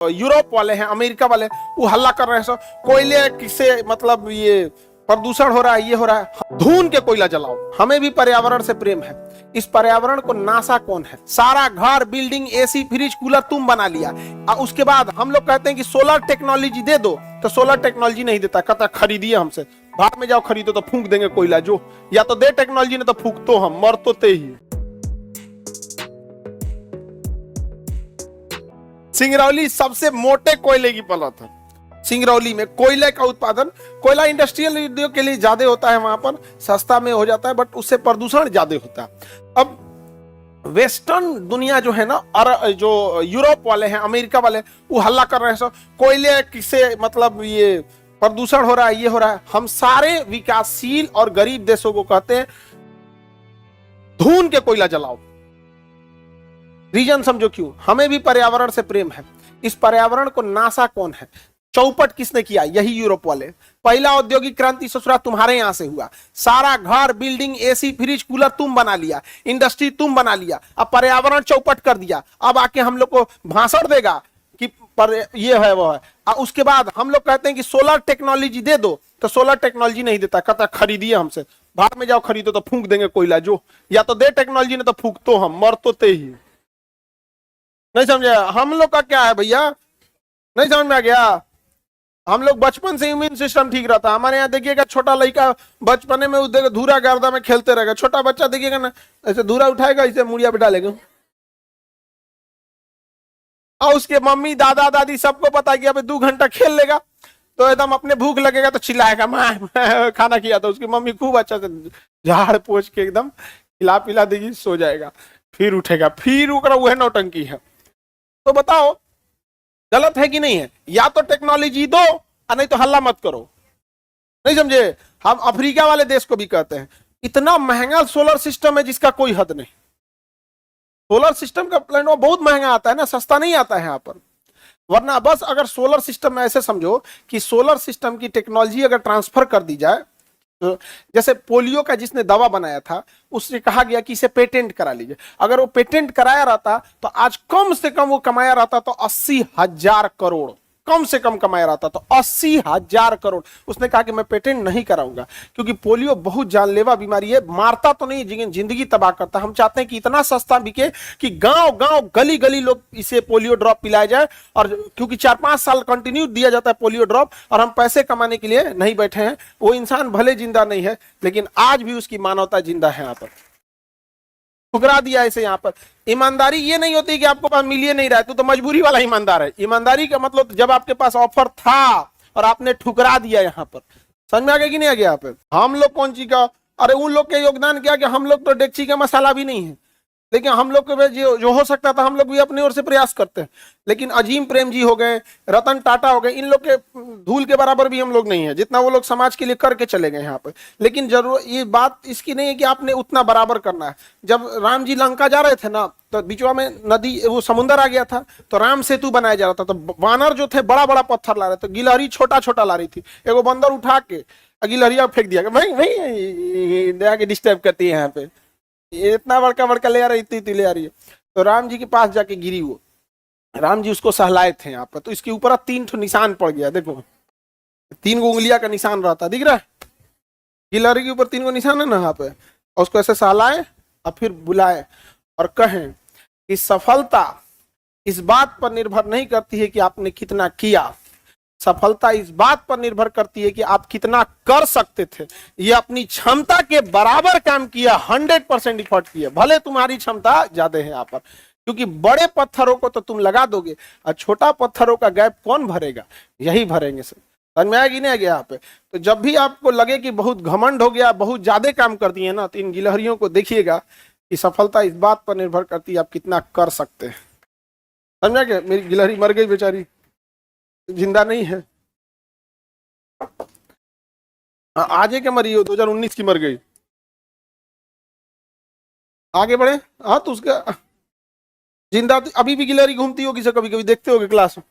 Europe वाले हैं, America वाले, वो हल्ला कर रहे हैं, कोयले किससे मतलब ये प्रदूषण हो रहा है, ये हो रहा है। धून के कोयला जलाओ। हमें भी पर्यावरण से प्रेम है। इस पर्यावरण को नासा कौन है? सारा घर, बिल्डिंग, एसी, फ्रिज, कूलर तुम बना लिया। और उसके बाद हम लोग कहते हैं कि सोलर टेक्नोलॉजी दे दो, तो सोलर टेक्नोलॉजी नहीं देता, कहता खरीदिए हमसे। बाहर में जाओ खरीदो तो फूंक देंगे कोयला, जो या तो दे टेक्नोलॉजी ने तो फूंक तो हम मर तो ते ही। सिंगरौली सबसे मोटे कोयले की पलट है। सिंगरौली में कोयले का उत्पादन, कोयला इंडस्ट्रियल उद्योग के लिए ज्यादा होता है, वहां पर सस्ता में हो जाता है, बट उससे प्रदूषण ज्यादा होता है। अब वेस्टर्न दुनिया जो है ना, और जो यूरोप वाले हैं, अमेरिका वाले, वो हल्ला कर रहे हैं, कोयले किससे मतलब ये प्रदूषण हो रहा है, ये हो रहा है। हम सारे विकासशील और गरीब देशों को कहते हैं धून के कोयला जलाओ। रीजन समझो क्यों? हमें भी पर्यावरण से प्रेम है। इस पर्यावरण को नासा कौन है? चौपट किसने किया? यही यूरोप वाले। पहला औद्योगिक क्रांति ससुरा तुम्हारे यहां से हुआ। सारा घर, बिल्डिंग, एसी, फ्रिज, कूलर तुम बना लिया, इंडस्ट्री तुम बना लिया, अब पर्यावरण चौपट कर दिया। अब आके हम लोग को भाषण देगा कि पर ये है वो है। और उसके बाद हम लोग कहते हैं कि सोलर टेक्नोलॉजी दे दो, तो सोलर टेक्नोलॉजी नहीं देता, कहता खरीदिए हमसे। बाहर में जाओ खरीदो तो फूंक देंगे कोयला, जो या तो दे टेक्नोलॉजी ने तो फूंक तो हम मर तो ते ही। नहीं समझे? हम लोग का क्या है भैया? नहीं समझ में आ गया? हम लोग बचपन से इम्यून सिस्टम ठीक रहता है। हमारे यहाँ देखिएगा, छोटा लड़का बचपने में धूरा गर्दा में खेलते रहेगा। छोटा बच्चा देखिएगा ना, ऐसे धूरा उठाएगा, इसे मुड़िया पे डालेगा, और उसके मम्मी, दादा, दादी सबको पता है कि अबे 2 घंटा खेल लेगा तो एकदम अपने भूख लगेगा तो चिल्लाएगा, मैं खाना किया था। उसकी मम्मी खूब अच्छा से झाड़ पोछ के एकदम खिला पिला देगी, सो जाएगा, फिर उठेगा, फिर वह नौटंकी है। तो बताओ गलत है कि नहीं है? या तो टेक्नोलॉजी दो और नहीं तो हल्ला मत करो। नहीं समझे? हम अफ्रीका वाले देश को भी कहते हैं, इतना महंगा सोलर सिस्टम है जिसका कोई हद नहीं। सोलर सिस्टम का प्लान बहुत महंगा आता है ना, सस्ता नहीं आता है यहाँ पर। वरना बस अगर सोलर सिस्टम में ऐसे समझो कि सोलर सिस्टम की टेक्नोलॉजी अगर ट्रांसफर कर दी जाए, तो जैसे पोलियो का जिसने दवा बनाया था, उससे कहा गया कि इसे पेटेंट करा लीजिए। अगर वो पेटेंट कराया रहता तो आज कम से कम वो कमाया रहता तो 80,000 करोड़, कम से कम कमाया रहता तो 80,000 करोड़। उसने कहा कि मैं पेटेंट नहीं कराऊंगा, क्योंकि पोलियो बहुत जानलेवा बीमारी है, मारता तो नहीं लेकिन जिंदगी तबाह करता। हम चाहते हैं कि इतना सस्ता बिके कि गांव गांव, गली गली लोग इसे पोलियो ड्रॉप पिलाया जाए। और क्योंकि 4-5 साल कंटिन्यू दिया जाता है पोलियो ड्रॉप, और हम पैसे कमाने के लिए नहीं बैठे हैं। वो इंसान भले जिंदा नहीं है, लेकिन आज भी उसकी मानवता जिंदा है। यहाँ पर ठुकरा दिया इसे। यहाँ पर ईमानदारी ये नहीं होती कि आपको पास मिलिए नहीं रहा है तो मजबूरी वाला ईमानदार है। ईमानदारी का मतलब जब आपके पास ऑफर था और आपने ठुकरा दिया। यहाँ पर समझ में आ गया कि नहीं आ गया? यहाँ पे हम लोग कौन चीज का, अरे उन लोग के योगदान क्या कि हम लोग तो डेगची का मसाला भी नहीं है, लेकिन हम लोग को जो हो सकता था हम लोग भी अपनी ओर से प्रयास करते हैं। लेकिन अजीम प्रेम जी हो गए, रतन टाटा हो गए, इन लोग के धूल के बराबर भी हम लोग नहीं है जितना वो लोग समाज के लिए करके चले गए यहाँ पे। लेकिन जरूर ये बात इसकी नहीं है कि आपने उतना बराबर करना है। जब राम जी लंका जा रहे थे ना, तो बीचवा में नदी, वो समुद्र आ गया था, तो राम सेतु बनाया जा रहा था। तो वानर जो थे बड़ा बड़ा पत्थर ला रहे थे, गिलहरी छोटा छोटा ला रही थी। एगो बंदर उठा के गिलहरिया फेंक दिया, भाई भाई डिस्टर्ब करती है यहाँ पे, इतना बड़का बड़का ले आ रही, इतनी ले आ रही है। तो राम जी के पास जाके गिरी वो, राम जी उसको सहलाए थे यहाँ पर, तो इसके ऊपर 3 निशान पड़ गया। देखो 3 उंगलियां का निशान रहता, दिख रहा है? गिलहरी के ऊपर 3 निशान है ना यहाँ पे। और उसको ऐसे सहलाए और फिर बुलाए और कहें कि सफलता इस बात पर निर्भर नहीं करती है कि आपने कितना किया, सफलता इस बात पर निर्भर करती है कि आप कितना कर सकते थे। ये अपनी क्षमता के बराबर काम किया, 100% इफर्ट किया, भले तुम्हारी क्षमता ज्यादा है यहाँ पर। क्योंकि बड़े पत्थरों को तो तुम लगा दोगे और छोटा पत्थरों का गैप कौन भरेगा? यही भरेंगे सर। समझ में आएगी नहीं आगे यहाँ पे? तो जब भी आपको लगे कि बहुत घमंड हो गया, बहुत ज्यादा काम कर दिए ना, तो इन गिलहरियों को देखिएगा कि सफलता इस बात पर निर्भर करती है आप कितना कर सकते हैं। समझा क्या? मेरी गिलहरी मर गई बेचारी, जिंदा नहीं है। आज के मरी हो, 2019 की मर गई। आगे बढ़े। हाँ तो उसका जिंदा अभी भी गिलहरी घूमती होगी, कभी कभी देखते होगे क्लास में।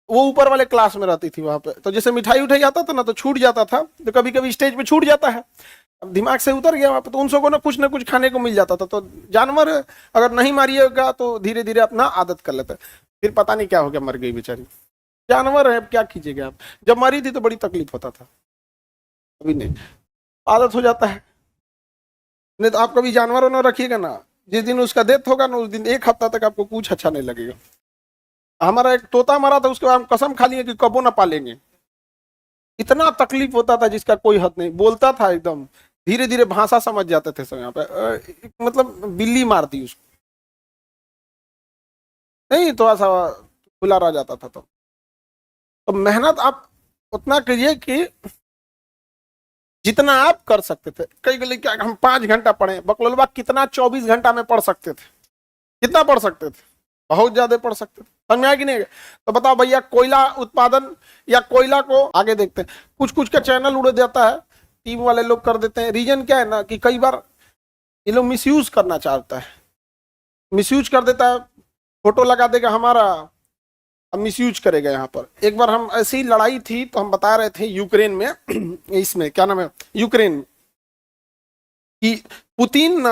वो ऊपर वाले क्लास में रहती थी वहां पे, तो जैसे मिठाई उठाई आता था ना तो छूट जाता था, तो कभी कभी स्टेज पे छूट जाता है। अब दिमाग से उतर गया वहां पे, तो उन सबको ना कुछ खाने को मिल जाता था। तो जानवर अगर नहीं मारिएगा तो धीरे धीरे अपना आदत कर लेते हैं। फिर पता नहीं क्या हो गया, मर गई बेचारी। जानवर है, अब क्या कीजिएगा आप। जब मरी थी तो बड़ी तकलीफ होता था, अभी नहीं, आदत हो जाता है। नहीं तो आप कभी जानवर ना रखिएगा ना, जिस दिन उसका डेथ होगा ना, उस दिन 1 हफ्ता तक आपको कुछ अच्छा नहीं लगेगा। हमारा एक तोता मरा था, उसके बाद हम कसम खा लिए कि कबो ना पालेंगे। इतना तकलीफ होता था जिसका कोई हद नहीं, बोलता था एकदम, धीरे धीरे भाषा समझ जाते थे सब यहाँ पे। मतलब बिल्ली मार दी उसको, नहीं थोड़ा सा खुला रह जाता था। तो मेहनत आप उतना करिए कि जितना आप कर सकते थे। कई गली क्या हम 5 घंटा पढ़े, बकलोलबा कितना 24 घंटा में पढ़ सकते थे, कितना पढ़ सकते थे, बहुत ज्यादा पढ़ सकते थे। समझ में आया कि नहीं? तो बताओ भैया, कोयला उत्पादन या कोयला को आगे देखते हैं, कुछ कुछ का चैनल उड़ जाता है, टीम वाले लोग कर देते हैं। रीजन क्या है ना कि कई बार ये लोग मिसयूज करना चाहता है, मिसयूज कर देता है, फोटो लगा देगा हमारा, अब मिसयूज करेगा। यहाँ पर एक बार हम ऐसी लड़ाई थी तो हम बता रहे थे यूक्रेन में इसमें क्या नाम है, यूक्रेन की पुतिन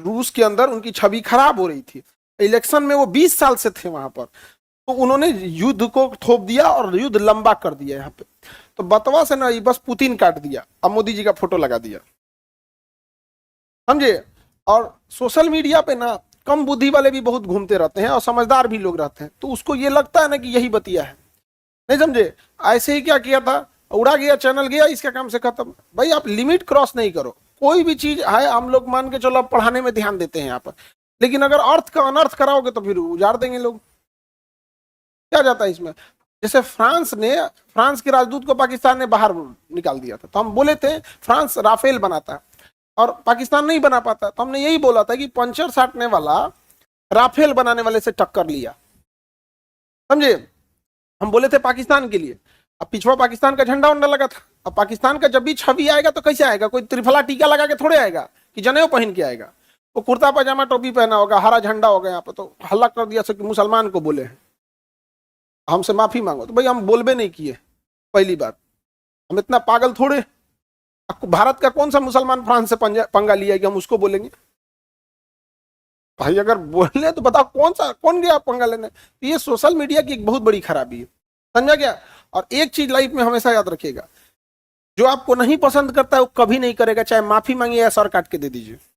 रूस के अंदर उनकी छवि खराब हो रही थी। इलेक्शन में वो 20 साल से थे वहां पर, तो उन्होंने युद्ध को थोप दिया और युद्ध लंबा कर दिया यहाँ पे। तो बतवा से ना बस पुतिन काट दिया, अब मोदी जी का फोटो लगा दिया, समझे। और सोशल मीडिया पे ना कम बुद्धि वाले भी बहुत घूमते रहते हैं और समझदार भी लोग रहते हैं, तो उसको ये लगता है ना कि यही बतिया है, नहीं समझे। ऐसे ही क्या किया था, उड़ा गया चैनल, गया, इसका काम से खत्म। भाई आप लिमिट क्रॉस नहीं करो, कोई भी चीज है हम लोग मान के चलो, पढ़ाने में ध्यान देते हैं यहाँ पर, लेकिन अगर अर्थ का अनर्थ कराओगे तो फिर उजाड़ देंगे लोग। क्या जाता है इसमें। जैसे फ्रांस के राजदूत को पाकिस्तान ने बाहर निकाल दिया था, तो हम बोले थे फ्रांस राफेल बनाता है और पाकिस्तान नहीं बना पाता, तो हमने यही बोला था कि पंचर साटने वाला राफेल बनाने वाले से टक्कर लिया, समझे। हम बोले थे पाकिस्तान के लिए, अब पिछवा पाकिस्तान का झंडा उंडा लगा था। अब पाकिस्तान का जब भी छवि आएगा तो कैसे आएगा, कोई त्रिफला टीका लगा के थोड़े आएगा कि जनेऊ पहन के आएगा, वो कुर्ता पजामा टोपी पहना होगा, हरा झंडा होगा यहाँ पर। तो हल्ला कर दिया कि मुसलमान को बोले हैं, हमसे माफी मांगो। तो भाई हम बोलबे नहीं किए, पहली बात, हम इतना पागल थोड़े। भारत का कौन सा मुसलमान फ्रांस से पंगा लिया कि हम उसको बोलेंगे। भाई अगर बोले तो बताओ कौन गया पंगा लेने। तो ये सोशल मीडिया की एक बहुत बड़ी खराबी है, समझा गया। और एक चीज लाइफ में हमेशा याद रखिएगा, जो आपको नहीं पसंद करता है वो कभी नहीं करेगा, चाहे माफी मांगिए या सर काट के दे दीजिए।